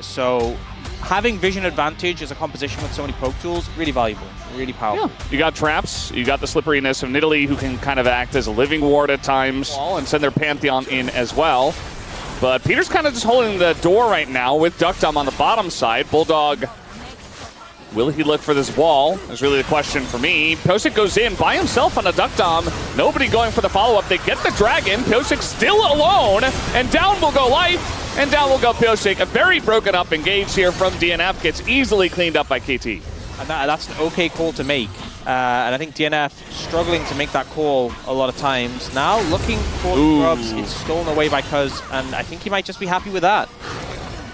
So having vision advantage as a composition with so many poke tools, really valuable, really powerful. Yeah. You got traps, you got the slipperiness of Nidalee, who can kind of act as a living ward at times, and send their Pantheon in as well. But Peter's kind of just holding the door right now with Duck Dom on the bottom side. Bulldog, will he look for this wall? Is really the question for me. Pyosik goes in by himself on a Duck Dom. Nobody going for the follow-up. They get the Dragon. Pyosik still alone. And down will go Life. And down will go Pyosik. A very broken up engage here from DNF. Gets easily cleaned up by KT. And that's an okay call to make. And I think DNF struggling to make that call a lot of times. Now looking for the grubs. It's stolen away by Cuz. And I think he might just be happy with that.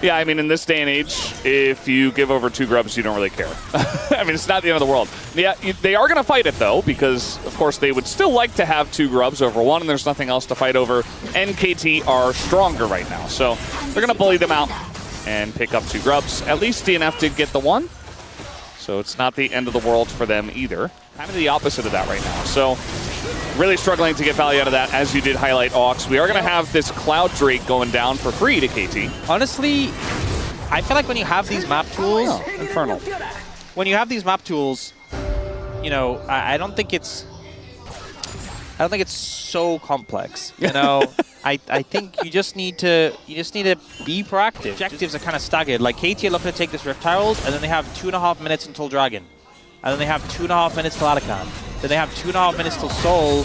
Yeah, I mean, in this day and age, if you give over 2 grubs, you don't really care. I mean, it's not the end of the world. Yeah, they are going to fight it, though, because, of course, they would still like to have 2 grubs over 1, and there's nothing else to fight over. And KT are stronger right now, so they're going to bully them out and pick up 2 grubs. At least DNF did get the 1, so it's not the end of the world for them either. Kind of the opposite of that right now. So really struggling to get value out of that, as you did highlight, Aux. We are going to have this Cloud Drake going down for free to KT. Honestly, I feel like when you have these map tools, Infernal. When you have these map tools, you know, I don't think it's so complex. You know, I think you just need to be proactive. Objectives are kind of staggered. Like KT are looking to take this Rift Tiles, and then they have 2.5 minutes until Dragon, and then they have 2.5 minutes till Atakan. Then they have 2.5 minutes till Soul.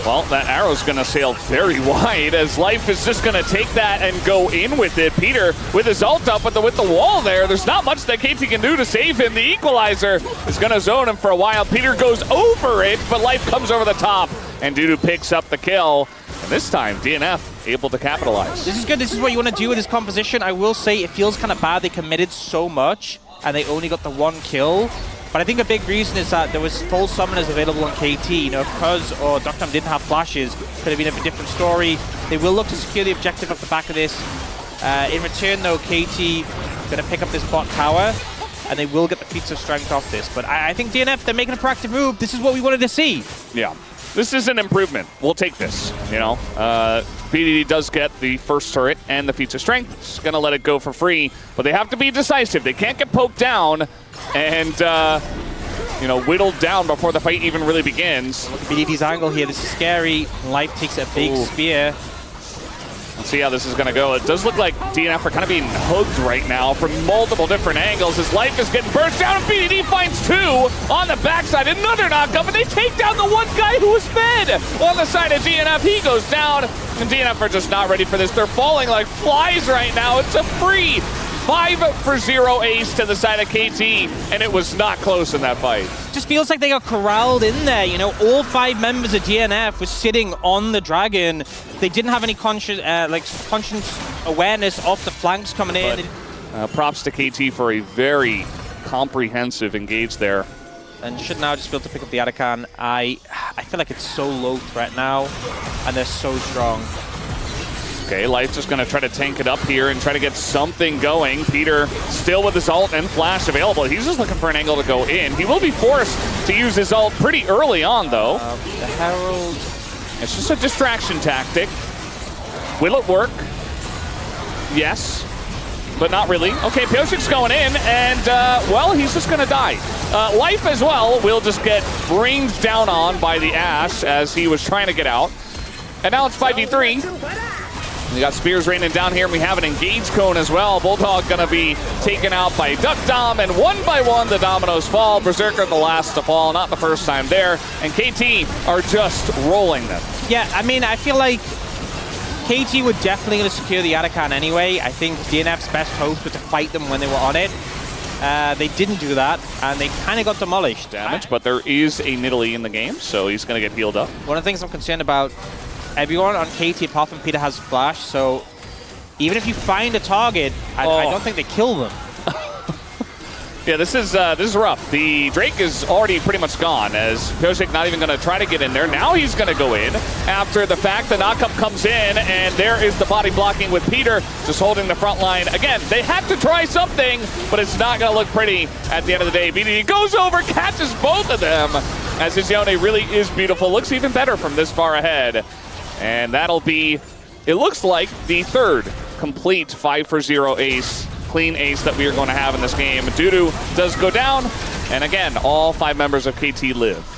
Well, that arrow's going to sail very wide, as Life is just going to take that and go in with it. Peter with his ult up with the wall there. There's not much that KT can do to save him. The Equalizer is going to zone him for a while. Peter goes over it, but Life comes over the top, and Dudu picks up the kill. And this time, DNF able to capitalize. This is good. This is what you want to do with this composition. I will say it feels kind of bad. They committed so much, and they only got the 1 kill. But I think a big reason is that there was full summoners available on KT. You know, if Cuz or Duck Dom didn't have flashes, could have been a different story. They will look to secure the objective off the back of this. In return, though, KT going to pick up this bot tower, and they will get the feats of strength off this. But I think DNF, they're making a proactive move. This is what we wanted to see. Yeah, this is an improvement. We'll take this, you know. BDD does get the first turret and the feats of strength. It's going to let it go for free, but they have to be decisive. They can't get poked down and, you know, whittled down before the fight even really begins. Look at BDD's angle here. This is scary. Life takes a big spear. Let's see how this is going to go. It does look like DNF are kind of being hugged right now from multiple different angles. His Life is getting burst down, and BDD finds 2 on the backside. Another knockup, and they take down the one guy who was fed on the side of DNF. He goes down, and DNF are just not ready for this. They're falling like flies right now. It's a free 5-for-0 ace to the side of KT, and it was not close in that fight. Just feels like they got corralled in there. You know, all 5 members of DNF were sitting on the Dragon. They didn't have any conscious awareness of the flanks coming in. But, props to KT for a very comprehensive engage there. And should now just be able to pick up the Atakan. I feel like it's so low threat now, and they're so strong. Okay, Life just going to try to tank it up here and try to get something going. Peter still with his ult and flash available. He's just looking for an angle to go in. He will be forced to use his ult pretty early on, though. The Herald. It's just a distraction tactic. Will it work? Yes, but not really. Okay, Pyosik's going in, and, well, he's just going to die. Life as well will just get rained down on by the Ash as he was trying to get out. And now it's 5v3. We got spears raining down here, and we have an engage cone as well. Bulldog gonna be taken out by Duck Dom, and 1 by 1 the dominoes fall. Berserker the last to fall, not the first time there. And KT are just rolling them. Yeah, I mean, I feel like KT were definitely gonna secure the Atakan anyway. I think DNF's best hope was to fight them when they were on it. They didn't do that, and they kind of got demolished. Damage, but there is a Nidalee in the game, so he's gonna get healed up. One of the things I'm concerned about, everyone on KT apart from Peter has flash, so even if you find a target, I don't think they kill them. Yeah, this is rough. The Drake is already pretty much gone, as Pyosik not even going to try to get in there. Now he's going to go in after the fact the knockup comes in, and there is the body blocking with Peter just holding the front line. Again, they had to try something, but it's not going to look pretty at the end of the day. BDD goes over, catches both of them, as his Yone really is beautiful. Looks even better from this far ahead. And that'll be, it looks like, the 3rd complete 5-for-0 ace, clean ace that we are going to have in this game. Dudu does go down, and again, all 5 members of KT live.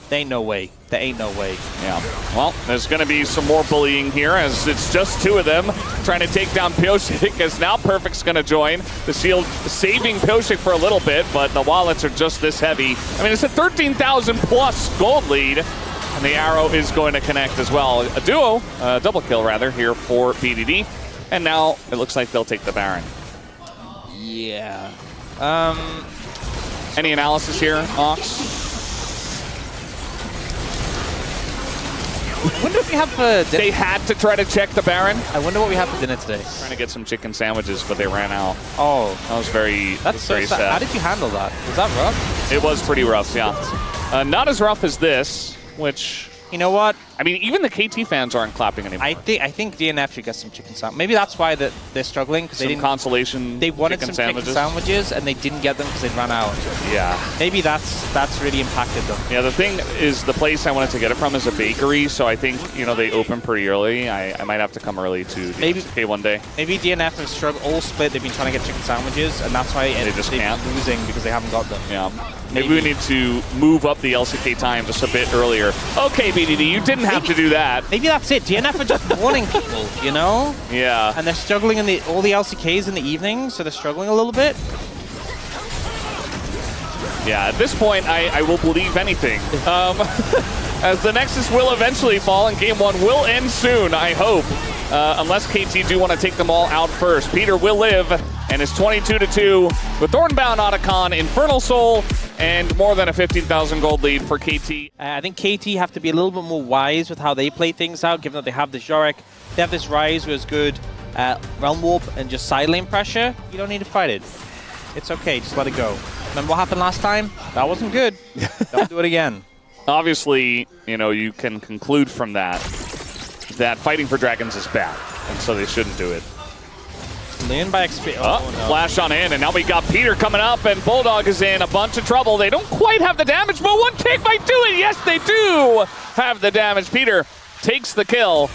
There ain't no way. There ain't no way. Yeah. Well, there's going to be some more bullying here as it's just 2 of them trying to take down Pyosik, as now Perfect's going to join. The shield saving Pyosik for a little bit, but the wallets are just this heavy. I mean, it's a 13,000 plus gold lead, and the arrow is going to connect as well. A duo, double kill rather, here for BDD. And now it looks like they'll take the Baron. Yeah. Any analysis here, Ox? I wonder if we have for dinner. They had to try to check the Baron. I wonder what we have for dinner today. Trying to get some chicken sandwiches, but they ran out. Oh. That was very, That's so very sad. sad. How did you handle that? Was that rough? It was pretty rough, yeah. Not as rough as this, which... You know what? I mean, even the KT fans aren't clapping anymore. I think DNF should get some chicken sandwiches. Maybe that's why they're struggling, because they didn't. Consolation. They wanted chicken some chicken sandwiches, and they didn't get them because they ran out. Yeah. Maybe that's really impacted them. Yeah. The thing is, the place I wanted to get it from is a bakery, so I think they open pretty early. I might have to come early to the LCK one day. Maybe DNF have struggled all split. They've been trying to get chicken sandwiches, and that's why they just can't. Been losing because they haven't got them. Yeah. Maybe we need to move up the LCK time just a bit earlier. Okay, BDD, you didn't have to do that. Maybe that's it. DNF are just warning people, you know? Yeah. And they're struggling in all the LCKs in the evening, so they're struggling a little bit. Yeah, at this point, I will believe anything. As the Nexus will eventually fall and game 1 will end soon, I hope. Unless KT do want to take them all out first. Peter will live, and it's 22-2 with Thornbound Otacon, Infernal Soul, and more than a 15,000 gold lead for KT. I think KT have to be a little bit more wise with how they play things out, given that they have this Yorick, they have this Ryze who is good Realm Warp and just side lane pressure. You don't need to fight it. It's okay, just let it go. Remember what happened last time? That wasn't good. Don't do it again. Obviously, you can conclude from that fighting for dragons is bad, and so they shouldn't do it. Leon by experience. No. Flash on in, and now we got Peter coming up, and Bulldog is in a bunch of trouble. They don't quite have the damage, but one tick might do it. Yes, they do have the damage. Peter takes the kill,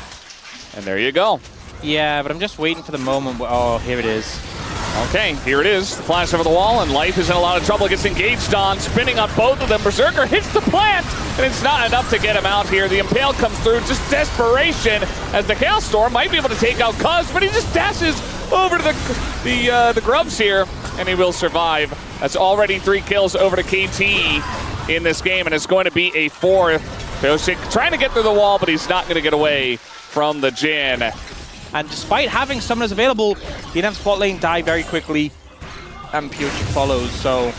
and there you go. Yeah, but I'm just waiting for the moment where, oh, here it is. Okay, here it is. The flash over the wall, and Life is in a lot of trouble. Gets engaged on, spinning on both of them. Berserker hits the plant, and it's not enough to get him out here. The Impale comes through, just desperation, as the Chaos Storm might be able to take out Cuz, but he just dashes over to the Grubs here, and he will survive. That's already 3 kills over to KT in this game, and it's going to be a 4th. Pyosik trying to get through the wall, but he's not going to get away from the Jin. And despite having summoners available, DNF's bot lane die very quickly, and Pyosik follows, so...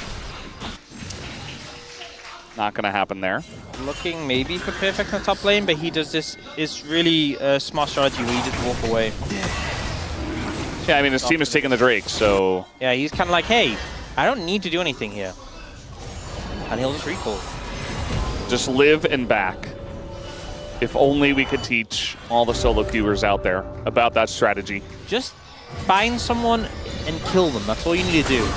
Not going to happen there. Looking maybe for Perfect on top lane, but he does this, is really a smart strategy where you just walk away. Yeah, I mean, his team is taking the Drake, so... Yeah, he's kind of like, hey, I don't need to do anything here. And he'll just recall. Just live and back. If only we could teach all the solo queuers out there about that strategy. Just find someone and kill them. That's all you need to do.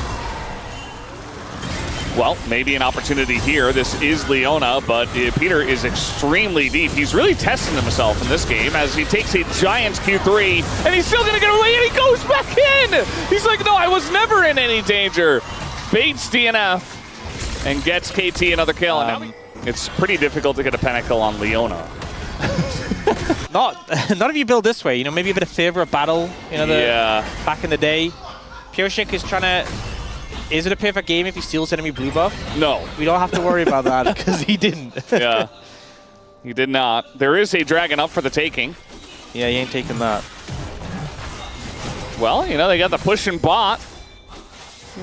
Well, maybe an opportunity here. This is Leona, but Peter is extremely deep. He's really testing himself in this game as he takes a giant Q3, and he's still going to get away, and he goes back in! He's like, no, I was never in any danger. Baits DNF and gets KT another kill. And it's pretty difficult to get a panic kill on Leona. Not if you build this way, maybe a bit of favor of battle, back in the day. Pyosik is trying to... Is it a perfect game if he steals enemy blue buff? No. We don't have to worry about that because he didn't. Yeah, he did not. There is a dragon up for the taking. Yeah, he ain't taking that. Well, they got the pushing bot.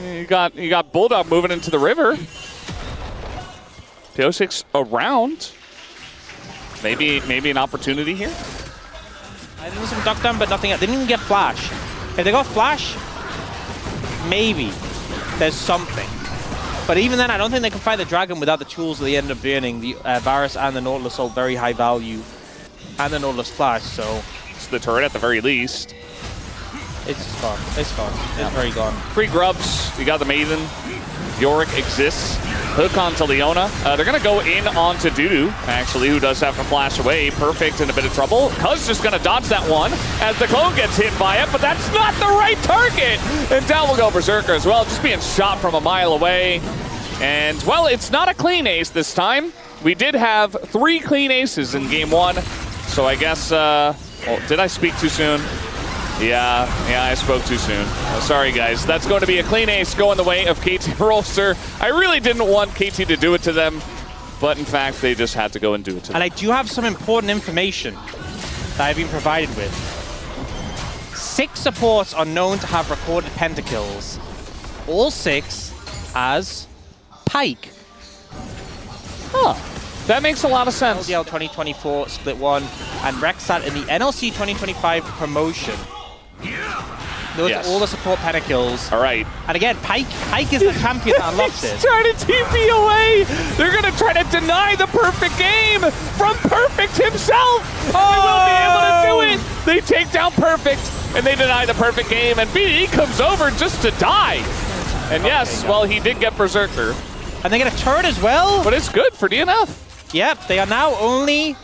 You got Bulldog moving into the river. Pyosik's around. Maybe an opportunity here. I think some duck down, but nothing else. They didn't even get flash. If they got flash, maybe there's something. But even then, I don't think they can fight the dragon without the tools that they end up burning. The Varus and the Nautilus are very high value. And the Nautilus flash, so... It's the turret at the very least. It's just gone. It's gone. Yeah. It's very gone. 3 grubs. You got the Maven. Yorick exists. Hook onto Leona. They're going to go in onto Dudu, actually, who does have to flash away. Perfect in a bit of trouble. Cuz just going to dodge that one as the clone gets hit by it, but that's not the right target. And down will go Berserker as well, just being shot from a mile away. And, well, it's not a clean ace this time. We did have 3 clean aces in game 1, so I guess, well, did I speak too soon? Yeah, I spoke too soon. Sorry, guys. That's going to be a clean ace going the way of KT Rolster. I really didn't want KT to do it to them, but in fact, they just had to go and do it to them. And I do have some important information that I've been provided with. 6 supports are known to have recorded pentakills. All 6 as Pyke. Huh. That makes a lot of sense. LDL 2024 Split 1 and Rexat in the NLC 2025 promotion. Those are all the support pentakills. All right. And again, Pyke is the champion that unlocks it. He's trying to TP away. They're going to try to deny the perfect game from Perfect himself. Oh! They will be able to do it. They take down Perfect, and they deny the perfect game, and BDE comes over just to die. And yes, well, he did get Berserker. And they get a turret as well. But it's good for DNF. Yep, they are now only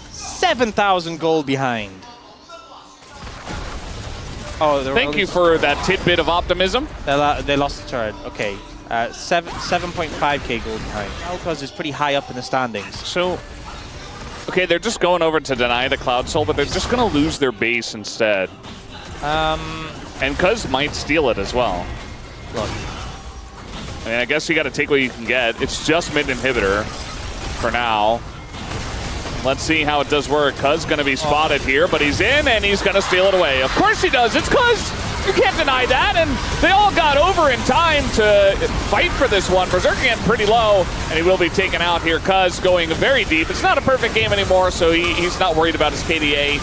7,000 gold behind. Oh, thank you for that tidbit of optimism. They lost the turret. Okay, 7.5k gold behind. Alcaz is pretty high up in the standings. So, okay, they're just going over to deny the Cloud Soul, but they're just going to lose their base instead. And Cuz might steal it as well. Look, I mean, I guess you got to take what you can get. It's just mid inhibitor for now. Let's see how it does work. Cuz going to be spotted here, but he's in and he's going to steal it away. Of course he does. It's Cuz. You can't deny that. And they all got over in time to fight for this one. Berserker getting pretty low, and he will be taken out here. Cuz going very deep. It's not a perfect game anymore, so he's not worried about his KDA.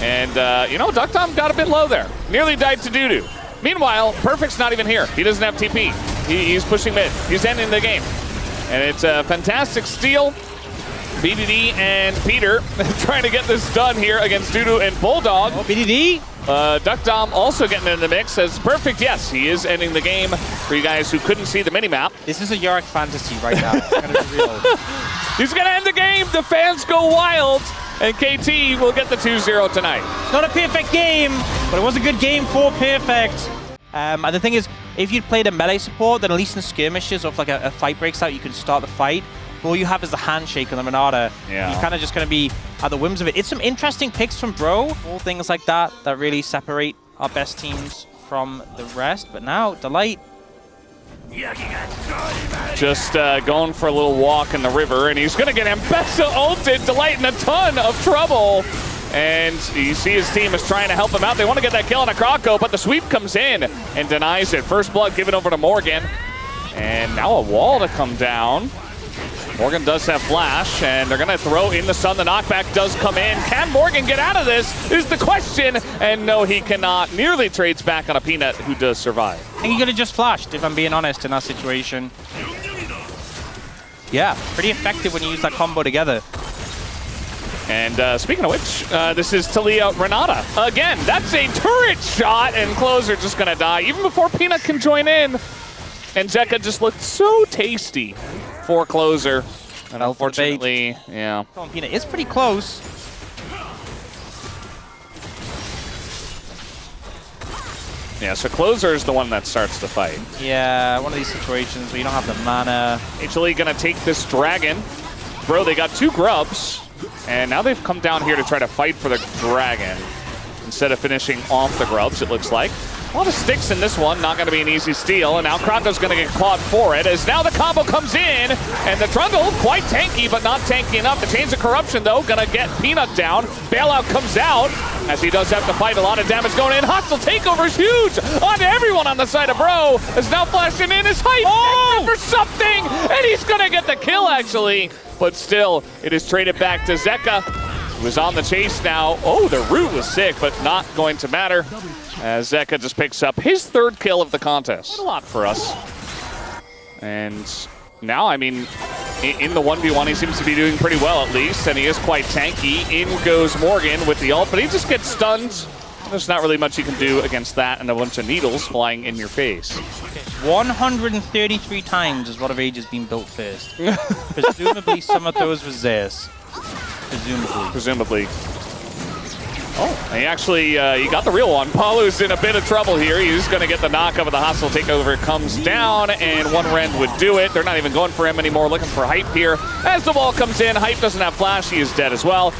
And, you know, Ducktom got a bit low there. Nearly died to Dudu. Meanwhile, Perfect's not even here. He doesn't have TP. He's pushing mid. He's ending the game. And it's a fantastic steal. BDD and Peter trying to get this done here against Dudu and Bulldog. Oh, BDD. Duckdom also getting in the mix as Perfect. Yes, he is ending the game for you guys who couldn't see the minimap. This is a Yorick fantasy right now. I'm gonna be real. He's going to end the game. The fans go wild. And KT will get the 2-0 tonight. It's not a perfect game, but it was a good game for Perfect. And the thing is, if you'd played a melee support, then at least in skirmishes or if like a fight breaks out, you can start the fight. But all you have is the handshake on the Renata. Yeah. He's kind of just going to be at the whims of it. It's some interesting picks from Bro. All things like that really separate our best teams from the rest. But now, Delight. Just going for a little walk in the river, and he's going to get Mbessa ulted. Delight in a ton of trouble. And you see his team is trying to help him out. They want to get that kill on a Kroko, but the sweep comes in and denies it. First blood given over to Morgan. And now a wall to come down. Morgan does have flash, and they're going to throw in the sun. The knockback does come in. Can Morgan get out of this is the question. And no, he cannot. Nearly trades back on a Peanut, who does survive. I think he could have just flashed, if I'm being honest, in that situation. Yeah, pretty effective when you use that combo together. And speaking of which, this is Talia Renata. Again, that's a turret shot, and Closer just going to die even before Peanut can join in. And Zeka just looked so tasty for Closer. And unfortunately, yeah. Peanut is pretty close. Yeah, so Closer is the one that starts the fight. Yeah, one of these situations where you don't have the mana. HLE going to take this dragon. Bro, they got 2 grubs. And now they've come down here to try to fight for the dragon instead of finishing off the grubs, it looks like. A lot of sticks in this one, not going to be an easy steal. And now Krako's going to get clawed for it as now the combo comes in. And the Trundle, quite tanky, but not tanky enough. The Chains of Corruption, though, going to get Peanut down. Bailout comes out as he does have to fight. A lot of damage going in. Hostile takeover is huge on everyone on the side of Bro. Is now flashing in his height. Oh! For something! And he's going to get the kill, actually. But still, it is traded back to Zeka, who is on the chase now. Oh, the root was sick, but not going to matter, as Zeka just picks up his 3rd kill of the contest. A lot for us. And now, I mean, in the 1v1, he seems to be doing pretty well, at least, and he is quite tanky. In goes Morgan with the ult, but he just gets stunned. There's not really much you can do against that and a bunch of needles flying in your face. 133 times is Rod of Age has been built first. Presumably some of those was theirs. Presumably. Oh, he actually, he got the real one. Palu's in a bit of trouble here. He's going to get the knock of the hostile takeover. Comes down, and one Rend would do it. They're not even going for him anymore, looking for Hype here. As the wall comes in, Hype doesn't have flash. He is dead as well.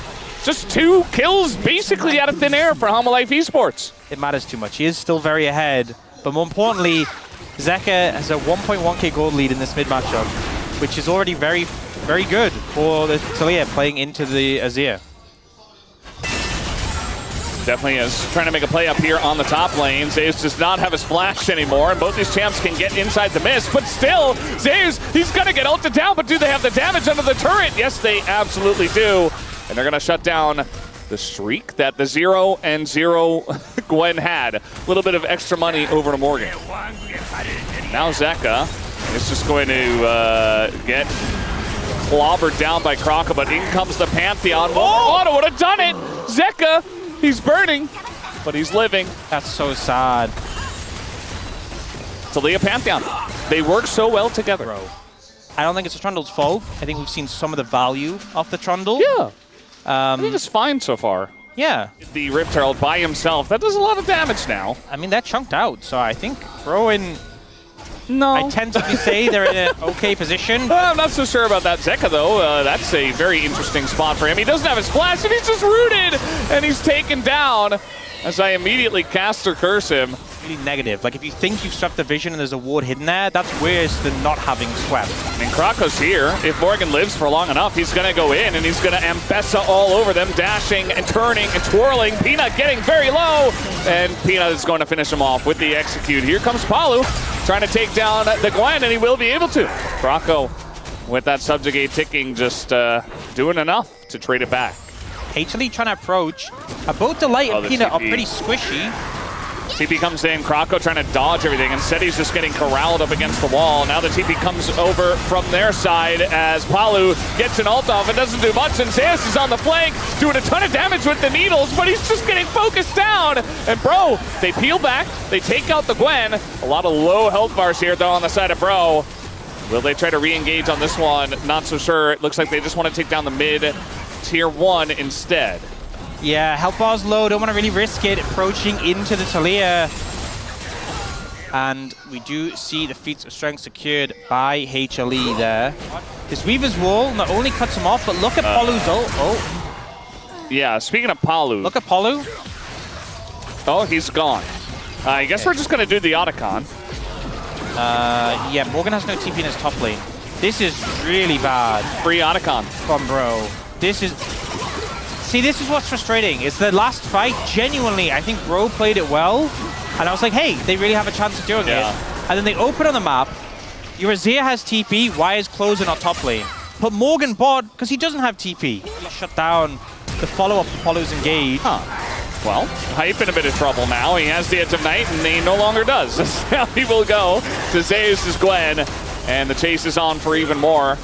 Just 2 kills basically out of thin air for Hanwha Life Esports. It matters too much. He is still very ahead. But more importantly, Zeka has a 1.1k gold lead in this mid matchup, which is already very, very good for the Taliyah playing into the Azir. Definitely is trying to make a play up here on the top lane. Zeus does not have his flash anymore, and both these champs can get inside the mist, but still, Zeus, he's gonna get ulted down, but do they have the damage under the turret? Yes, they absolutely do. And they're gonna shut down the streak that the 0-0 Gwen had. A little bit of extra money over to Morgan. Now Zeka is just going to get clobbered down by Kraka, but in comes the Pantheon. Auto would have done it! Zeka, he's burning, but he's living. That's so sad. Taliyah Pantheon, they work so well together. Bro, I don't think it's the Trundle's fault. I think we've seen some of the value of the Trundle. Yeah. I think it's fine so far. Yeah. The Rift Herald by himself, that does a lot of damage now. I mean, they're chunked out, so I think Rowan... No. I tend to say they're in an okay position. I'm not so sure about that Zeka, though. That's a very interesting spot for him. He doesn't have his flash, and he's just rooted, and he's taken down as I immediately cast or curse him. Really negative. Like, if you think you've swept the vision and there's a ward hidden there, that's worse than not having swept. I mean, Krako's here. If Morgan lives for long enough, he's going to go in, and he's going to Ambessa all over them, dashing and turning and twirling. Peanut getting very low, and Peanut is going to finish him off with the execute. Here comes Palu, trying to take down the Gwen, and he will be able to. Krako, with that subjugate ticking, just doing enough to trade it back. HLE trying to approach. Both Delight and Peanut are pretty squishy. TP comes in, Krako trying to dodge everything. Instead, he's just getting corralled up against the wall. Now the TP comes over from their side as Palu gets an ult off and doesn't do much. And Zeus is on the flank, doing a ton of damage with the needles, but he's just getting focused down. And Bro, they peel back, they take out the Gwen. A lot of low health bars here, though, on the side of Bro. Will they try to re-engage on this one? Not so sure. It looks like they just want to take down the mid tier 1 instead. Yeah, health bar's low, don't want to really risk it, approaching into the Taliyah. And we do see the feats of strength secured by HLE there. This Weaver's Wall not only cuts him off, but look at Palu's ult. Oh. Yeah, speaking of Palu. Look at Palu. Oh, he's gone. I guess we're just going to do the Otacon. Yeah, Morgan has no TP in his top lane. This is really bad. Free Otacon. From Bro. This is... See, this is what's frustrating. It's the last fight. Genuinely, I think Bro played it well. And I was like, hey, they really have a chance of doing it. And then they open on the map. Your Azir has TP. Why is closing on top lane? Put Morgan bot, because he doesn't have TP. He shut down the follow-up Apollo's engage. Well, Hype in a bit of trouble now. He has the Edge of Night, and he no longer does. Now he will go to Zeus' Gwen, and the chase is on for even more.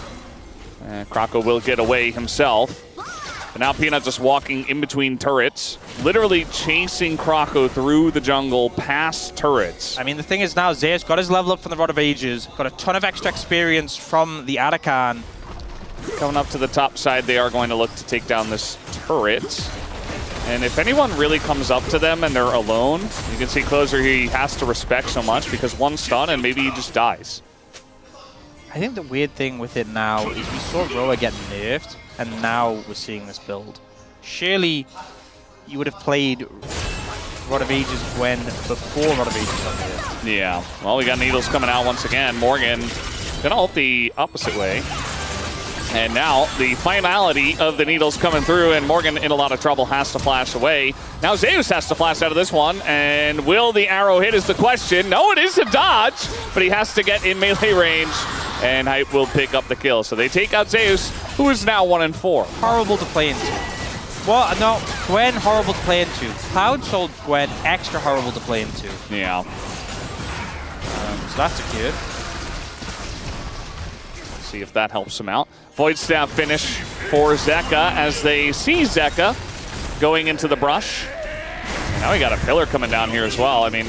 Krako will get away himself. But now Peanut just walking in between turrets, literally chasing Krako through the jungle past turrets. I mean, the thing is now Zeus got his level up from the Rod of Ages, got a ton of extra experience from the Adakan. Coming up to the top side, they are going to look to take down this turret. And if anyone really comes up to them and they're alone, you can see Closer he has to respect so much because one stun and maybe he just dies. I think the weird thing with it now is we saw Roa get nerfed, and now we're seeing this build. Surely you would have played Rod of Ages Gwen before Rod of Ages got nerfed. Yeah, well, we got needles coming out once again. Morgan gonna ult the opposite way. And now the finality of the needles coming through, and Morgan in a lot of trouble, has to flash away. Now Zeus has to flash out of this one, and will the arrow hit is the question. No, it is a dodge, but he has to get in melee range, and Hype will pick up the kill. So they take out Zeus, who is now 1-4. Horrible to play into. Well, no, Gwen, horrible to play into. Cloud sold Gwen, extra horrible to play into. Yeah. So that's secured. Let's see if that helps him out. Void Staff finish for Zeka as they see Zeka going into the brush. And Now we got a pillar coming down here as well. I mean,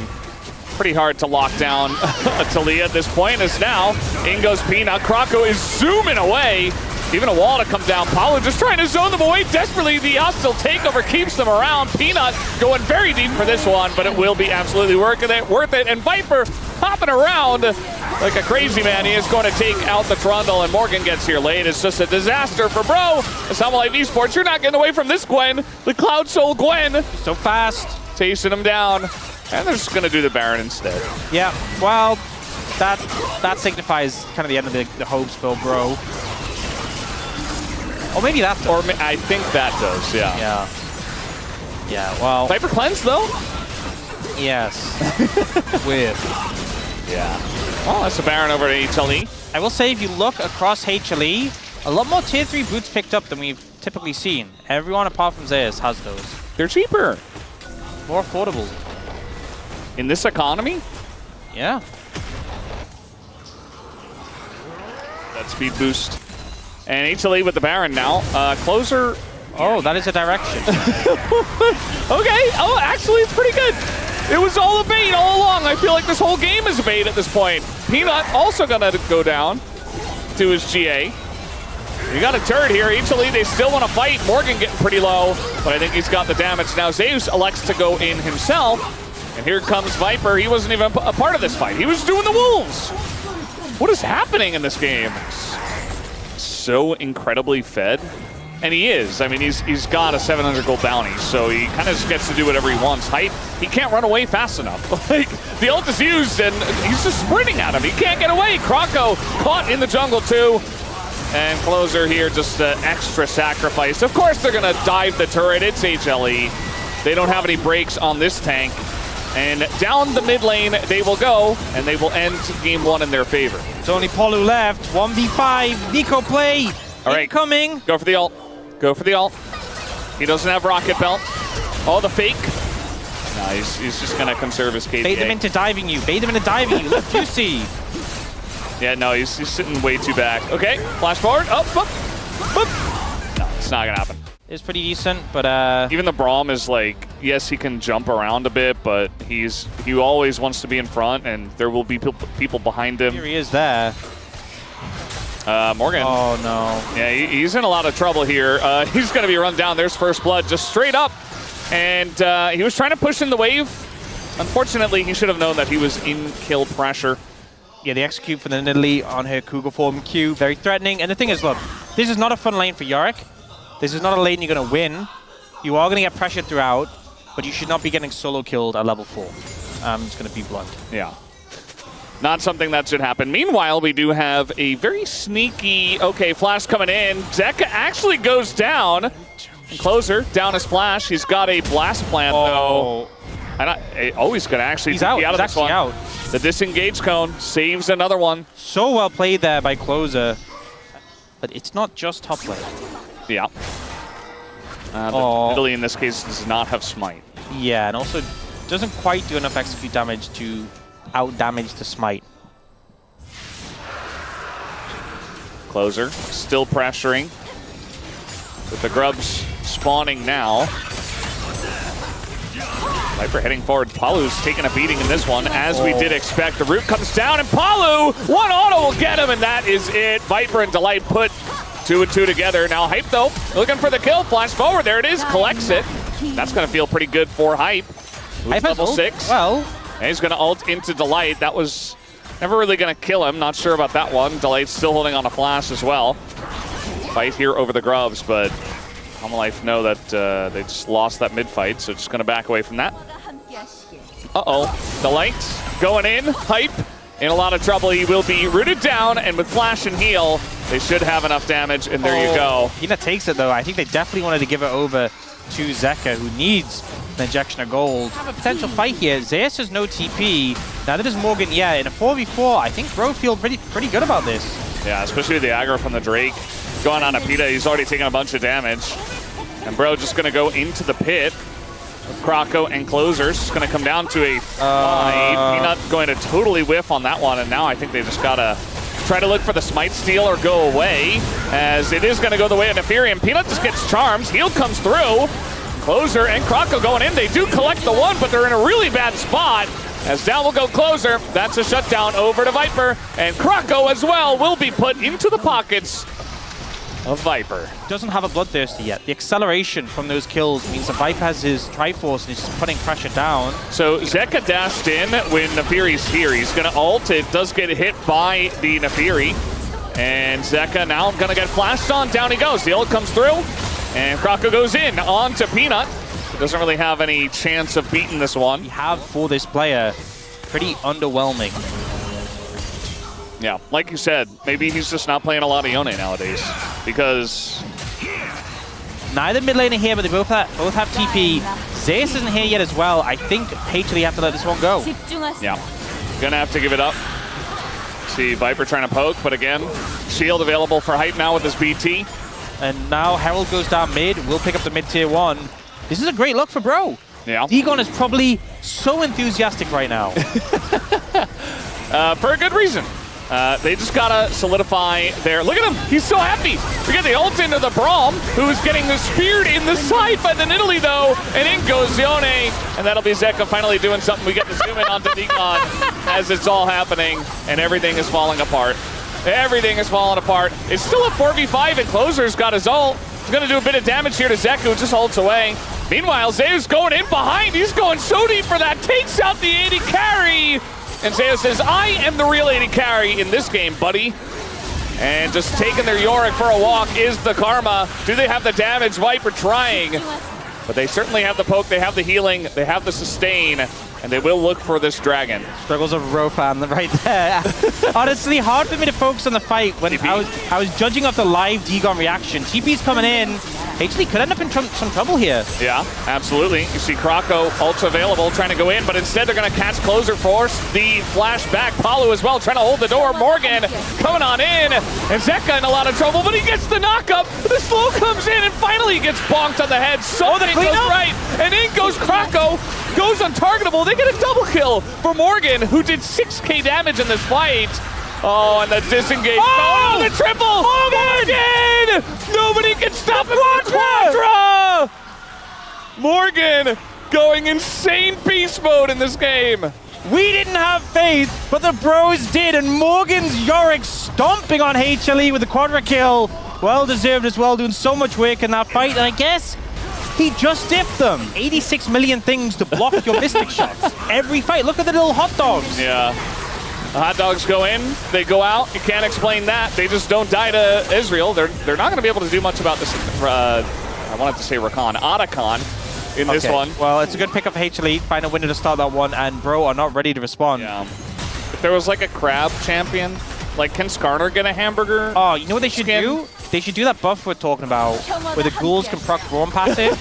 pretty hard to lock down a Talia at this point, as now in goes Peanut. Krako is zooming away. Even a wall to come down. Paulo just trying to zone them away desperately. The hostile takeover keeps them around. Peanut going very deep for this one, but it will be absolutely worth it. And Viper hopping around like a crazy man. He is going to take out the Trundle, and Morgan gets here late. It's just a disaster for Bro. It's Hanwha Life Esports. You're not getting away from this Gwen. The Cloud Soul Gwen. So fast. Chasing him down. And they're just going to do the Baron instead. Yeah, well, that signifies kind of the end of the hopes for Bro. Or maybe that does. Or I think that does, yeah. Yeah, well... Viper Cleanse, though? Yes. Weird. Yeah. Well, that's a Baron over to HLE. I will say, if you look across HLE, a lot more tier 3 boots picked up than we've typically seen. Everyone apart from Zeus has those. They're cheaper. More affordable. In this economy? Yeah. That speed boost. And HLE with the Baron now. Closer. Oh, that is a direction. Okay. Oh, actually, it's pretty good. It was all a bait all along. I feel like this whole game is a bait at this point. Peanut also going to go down to his GA. You got a turret here. HLE, they still want to fight. Morgan getting pretty low, but I think he's got the damage. Now Zeus elects to go in himself. And here comes Viper. He wasn't even a part of this fight. He was doing the Wolves. What is happening in this game? So incredibly fed. And he is. I mean, he's got a 700 gold bounty, so he kind of just gets to do whatever he wants. Hype, he can't run away fast enough. Like, the ult is used, and he's just sprinting at him. He can't get away. Krako caught in the jungle, too. And Closer here, just an extra sacrifice. Of course, they're going to dive the turret. It's HLE. They don't have any breaks on this tank. And down the mid lane they will go, and they will end game 1 in their favor. It's only Polu left. 1v5. Nico play. All right. Incoming. Go for the ult. Go for the ult. He doesn't have Rocket Belt. Oh, the fake. No, he's just going to conserve his KDA. Bait them into diving you. Bait them into diving you. Look juicy. Yeah, no, he's sitting way too back. Okay, flash forward. Up, up, up. No, it's not going to happen. It's pretty decent, but even the Braum is like, yes, he can jump around a bit, but he always wants to be in front, and there will be people behind him. Here he is there. Morgan. Oh no. Yeah, he's in a lot of trouble here. He's going to be run down. There's first blood, just straight up, and he was trying to push in the wave. Unfortunately, he should have known that he was in kill pressure. Yeah, the execute for the Nidalee on her Cougar form Q, very threatening. And the thing is, look, this is not a fun lane for Yorick. This is not a lane you're going to win. You are going to get pressured throughout, but you should not be getting solo killed at level 4. It's going to be blunt. Yeah. Not something that should happen. Meanwhile, we do have a very sneaky, okay, flash coming in. Zeka actually goes down. And Closer, down his flash. He's got a blast plant, though. And he's going to actually be out of this one. Out. The disengage cone saves another one. So well played there by Closer. But it's not just top lane. Yeah. Italy in this case does not have smite. Yeah, and also doesn't quite do enough execute damage to out-damage the smite. Closer, still pressuring. With the grubs spawning now. Viper heading forward. Palu's taking a beating in this one, as we did expect. The root comes down, and Palu, one auto will get him, and that is it. Viper and Delight put 2 and 2 together. Now Hype, though, looking for the kill. Flash forward. There it is. Collects it. That's going to feel pretty good for Hype. Who's level 6. Well, and he's going to ult into Delight. That was never really going to kill him. Not sure about that one. Delight's still holding on a flash as well. Fight here over the grubs, but Hanwha Life know that they just lost that mid fight, so just going to back away from that. Uh-oh. Delight going in. Hype in a lot of trouble. He will be rooted down, and with flash and heal, they should have enough damage, and there you go. Hina takes it, though. I think they definitely wanted to give it over to Zeka, who needs an injection of gold. Have a potential fight here. Zeus has no TP. Now that is Morgan. Yeah, in a 4v4, I think Bro feel pretty good about this. Yeah, especially with the aggro from the Drake going on Apita. He's already taken a bunch of damage. And Bro just going to go into the pit. Krako and Closers. It's going to come down to a fight. Peanut going to totally whiff on that one, and now I think they just got to try to look for the smite steal or go away, as it is going to go the way of Nefarium. Peanut just gets charms. Heal comes through. Closer and Kroko going in. They do collect the one, but they're in a really bad spot. As down will go Closer. That's a shutdown over to Viper. And Kroko as well will be put into the pockets of Viper. Doesn't have a Bloodthirsty yet. The acceleration from those kills means that Viper has his Triforce and he's just putting pressure down. So Zeka dashed in when Nefiri's here. He's going to ult. It does get hit by the Nefiri. And Zeka now going to get flashed on. Down he goes. The ult comes through. And Kroko goes in on to Peanut. Doesn't really have any chance of beating this one. We have for this player pretty underwhelming. Yeah, like you said, maybe he's just not playing a lot of Yone nowadays because neither mid laner here, but they both have TP. Zeus isn't here yet as well. I think Patriot have to let this one go. Yeah, gonna have to give it up. See Viper trying to poke, but again, shield available for Hype now with this BT. And now Herald goes down mid. We'll pick up the mid tier 1. This is a great look for Bro. Yeah. Degon is probably so enthusiastic right now. For a good reason. They just gotta solidify their... Look at him! He's so happy! We get the ult into the Braum, who's getting speared in the side by the Nidalee, though, and in goes Yone, and that'll be Zeka finally doing something. We get to zoom in onto Degon as it's all happening, and everything is falling apart. Everything is falling apart. It's still a 4v5, and Closer's got his ult. He's gonna do a bit of damage here to Zeka, who just ults away. Meanwhile, Zeus going in behind. He's going so deep for that. Takes out the AD carry. And Zeus says, I am the real AD carry in this game, buddy. And just taking their Yorick for a walk is the karma. Do they have the damage? Viper trying. But they certainly have the poke, they have the healing, they have the sustain, and they will look for this dragon. Struggles of Ropan right there. Honestly, hard for me to focus on the fight when I was judging off the live Degon reaction. TP's coming in. HLE could end up in some trouble here. Yeah, absolutely. You see Kroko ultra available, trying to go in, but instead they're going to catch Closer, force the flash back. Palu as well, trying to hold the door. Morgan coming on in, and Zeka in a lot of trouble, but he gets the knockup. The slow comes in, and finally gets bonked on the head. Something goes right, and in goes Kroko. Goes untargetable. They get a double kill for Morgan, who did 6k damage in this fight. Oh, and the disengage. Oh, the triple! Morgan! Nobody can stop him on Quadra! Morgan going insane beast mode in this game. We didn't have faith, but the Bros did, and Morgan's Yorick stomping on HLE with the Quadra kill. Well deserved as well, doing so much work in that fight, and I guess he just dipped them. 86 million things to block your Mystic shots. Every fight. Look at the little hot dogs. Yeah. The hot dogs go in, they go out. You can't explain that. They just don't die to Israel. They're not going to be able to do much about this. I wanted to say Rakan. Otacon in this one. Well, it's a good pick up for HLE. Find a winner to start that one, and Bro are not ready to respond. Yeah. If there was like a crab champion, like can Skarner get a hamburger? Oh, you know what they should do? They should do that buff we're talking about, where the ghouls can proc Braum passive,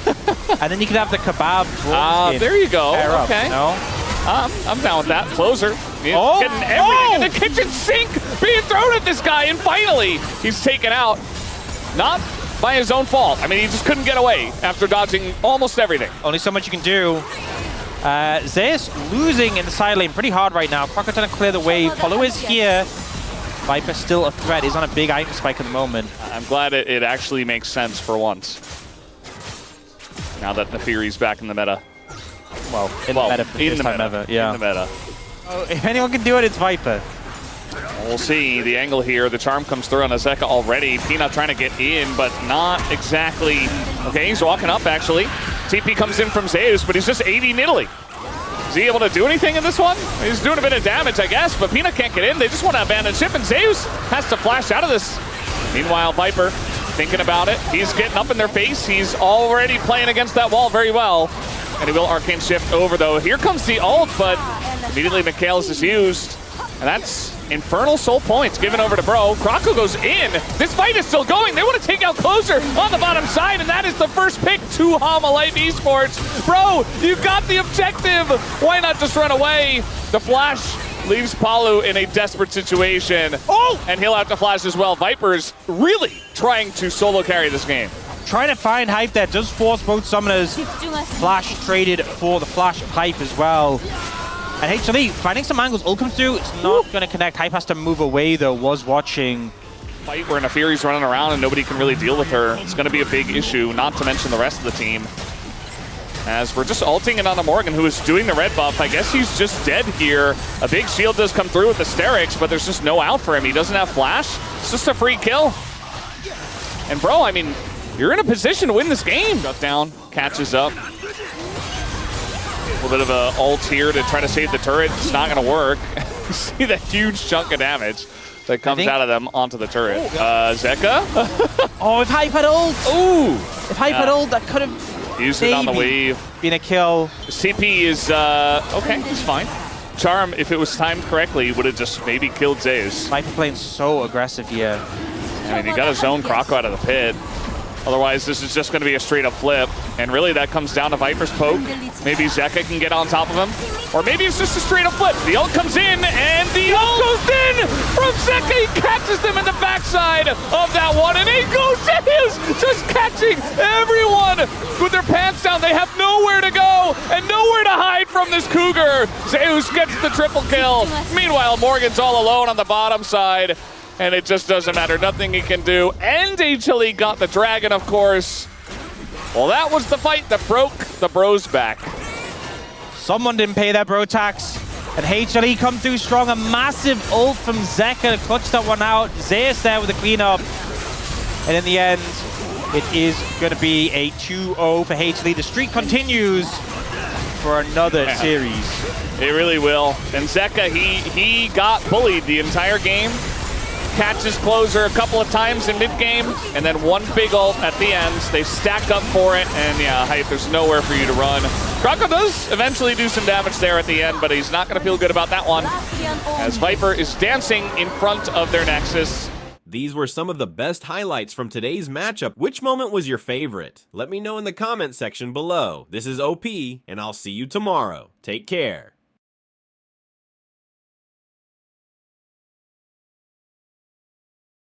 and then you could have the kebab Braum there you go. Okay. No? I'm down with that. Closer. Getting everything in the kitchen sink being thrown at this guy, and finally he's taken out. Not by his own fault. I mean, he just couldn't get away after dodging almost everything. Only so much you can do. Zeus losing in the side lane pretty hard right now. Crocker trying to clear the way. Polo is here. Viper still a threat. He's on a big item spike at the moment. I'm glad it actually makes sense for once. Now that Nefiri's back in the meta. Well, in the meta for the first time ever. Yeah. In the meta. Oh, if anyone can do it, it's Viper. We'll see the angle here. The charm comes through on Azeka already. Peanut trying to get in, but not exactly. Okay, he's walking up actually. TP comes in from Zeus, but he's just 80 Nidalee. Is he able to do anything in this one? He's doing a bit of damage, I guess, but Peanut can't get in. They just want to abandon ship, and Zeus has to flash out of this. Meanwhile, Viper thinking about it. He's getting up in their face. He's already playing against that wall very well. And he will arcane shift over, though. Here comes the ult, but immediately Mikhails is used. And that's Infernal Soul points given over to Bro. Kroko goes in. This fight is still going. They want to take out Closer on the bottom side, and that is the first pick to Hanwha Life Esports. Bro, you got the objective. Why not just run away? The flash leaves Palu in a desperate situation. Oh! And he'll have to flash as well. Viper's really trying to solo carry this game. Trying to find Hype that does force both summoners. Flash traded for the flash of Hype as well. And HLE finding some angles. Ult comes through. It's not going to connect. Hype has to move away though. Was watching. Fight where Nefiri's running around and nobody can really deal with her. It's going to be a big issue, not to mention the rest of the team. As we're just ulting in on a Morgan who is doing the red buff. I guess he's just dead here. A big shield does come through with the Sterix, but there's just no out for him. He doesn't have flash. It's just a free kill. And bro, I mean, you're in a position to win this game. Shut down, catches up. A little bit of a ult here to try to save the turret. It's not gonna work. See that huge chunk of damage that comes out of them onto the turret. Zeka? Oh, if Hype had ult! Ooh! If Hype had ult, that could have used it on the wave. Been a kill. CP is, okay, he's fine. Charm, if it was timed correctly, would have just maybe killed Zeus. Viper playing so aggressive here. I mean, he got his own Croco out of the pit. Otherwise, this is just going to be a straight-up flip. And really, that comes down to Viper's poke. Maybe Zeka can get on top of him. Or maybe it's just a straight-up flip. The ult comes in, and the ult goes in from Zeka. He catches them in the backside of that one. And in goes Zeus, just catching everyone with their pants down. They have nowhere to go and nowhere to hide from this Cougar. Zeus gets the triple kill. Meanwhile, Morgan's all alone on the bottom side. And it just doesn't matter. Nothing he can do. And HLE got the dragon, of course. Well, that was the fight that broke the bros back. Someone didn't pay their bro tax. And HLE come through strong. A massive ult from Zeka to clutch that one out. Zeus there with the cleanup. And in the end, it is going to be a 2-0 for HLE. The streak continues for another series. It really will. And Zeka, he got bullied the entire game. Catches closer a couple of times in mid-game, and then one big ult at the end. They stack up for it, and yeah, Hype, there's nowhere for you to run. Croco does eventually do some damage there at the end, but he's not going to feel good about that one, as Viper is dancing in front of their Nexus. These were some of the best highlights from today's matchup. Which moment was your favorite? Let me know in the comment section below. This is OP, and I'll see you tomorrow. Take care.